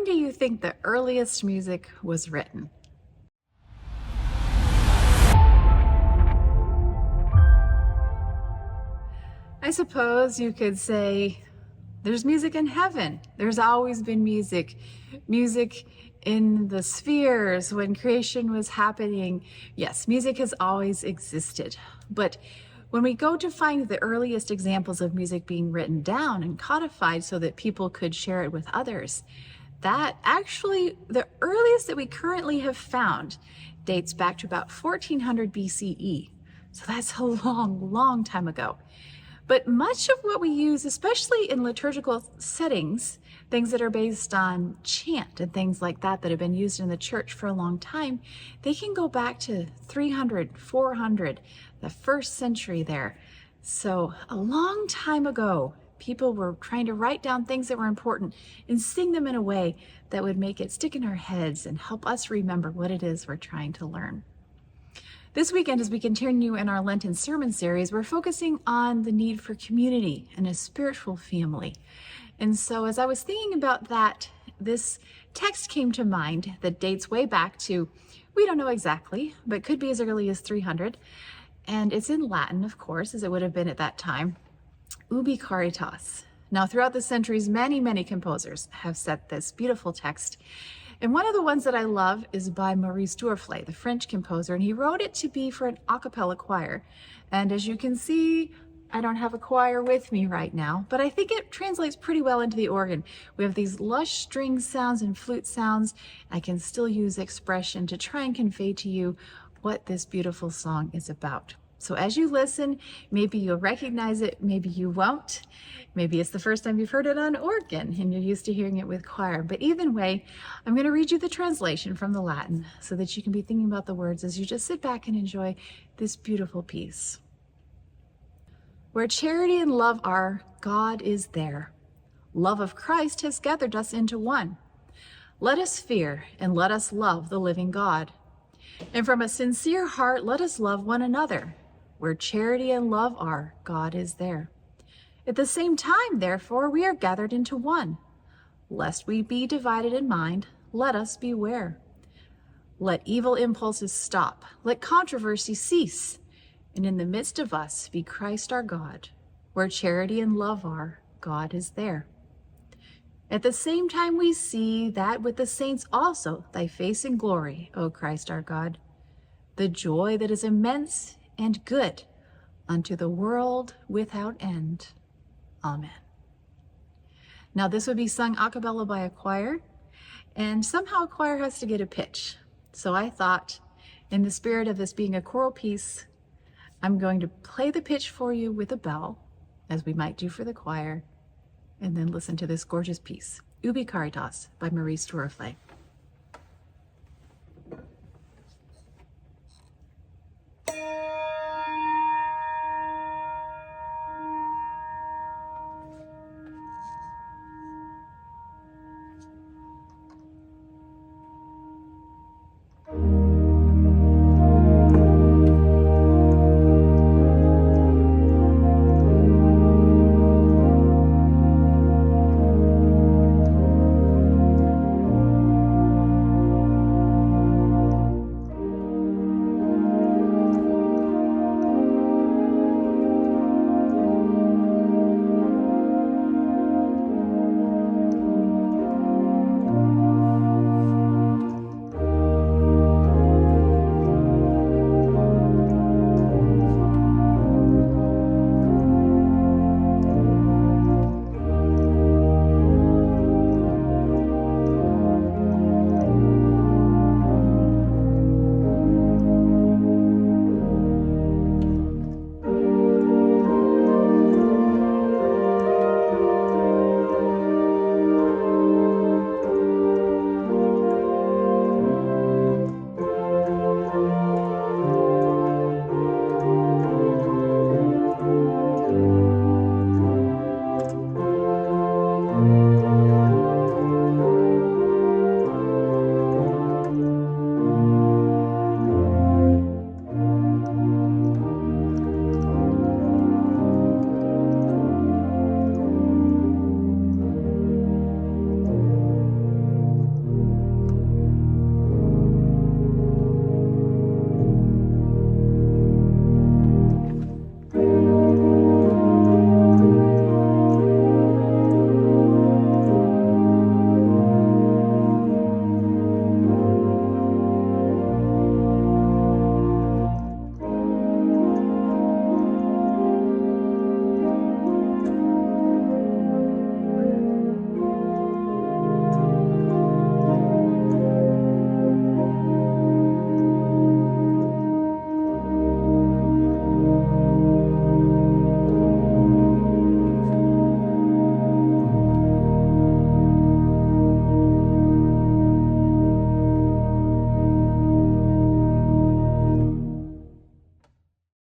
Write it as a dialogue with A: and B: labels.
A: do you think the earliest music was written? I suppose you could say there's music in heaven. There's always been music. Music in the spheres when creation was happening. Yes, music has always existed. But when we go to find the earliest examples of music being written down and codified so that people could share it with others, that actually, the earliest that we currently have found dates back to about 1400 BCE. So that's a long, long time ago. But much of what we use, especially in liturgical settings, things that are based on chant and things like that that have been used in the church for a long time, they can go back to 300, 400, the first century there. So a long time ago, people were trying to write down things that were important and sing them in a way that would make it stick in our heads and help us remember what it is we're trying to learn. This weekend, as we continue in our Lenten sermon series, we're focusing on the need for community and a spiritual family. And so as I was thinking about that, this text came to mind that dates way back to, we don't know exactly, but could be as early as 300. And it's in Latin, of course, as it would have been at that time, Ubi Caritas. Now, throughout the centuries, many, many composers have set this beautiful text. And one of the ones that I love is by Maurice Duruflé, the French composer, and he wrote it to be for an a cappella choir. And as you can see, I don't have a choir with me right now, but I think it translates pretty well into the organ. We have these lush string sounds and flute sounds. I can still use expression to try and convey to you what this beautiful song is about. So as you listen, maybe you'll recognize it, maybe you won't. Maybe it's the first time you've heard it on organ and you're used to hearing it with choir. But either way, I'm going to read you the translation from the Latin so that you can be thinking about the words as you just sit back and enjoy this beautiful piece. Where charity and love are, God is there. Love of Christ has gathered us into one. Let us fear and let us love the living God. And from a sincere heart, let us love one another. Where charity and love are, God is there. At the same time, therefore, we are gathered into one. Lest we be divided in mind, let us beware. Let evil impulses stop. Let controversy cease. And in the midst of us be Christ our God. Where charity and love are, God is there. At the same time we see that with the saints also thy face in glory, O Christ our God. The joy that is immense and good unto the world without end. Amen. Now this would be sung a cappella by a choir, and somehow a choir has to get a pitch. So I thought, in the spirit of this being a choral piece, I'm going to play the pitch for you with a bell, as we might do for the choir, and then listen to this gorgeous piece, Ubi Caritas by Maurice Duruflé.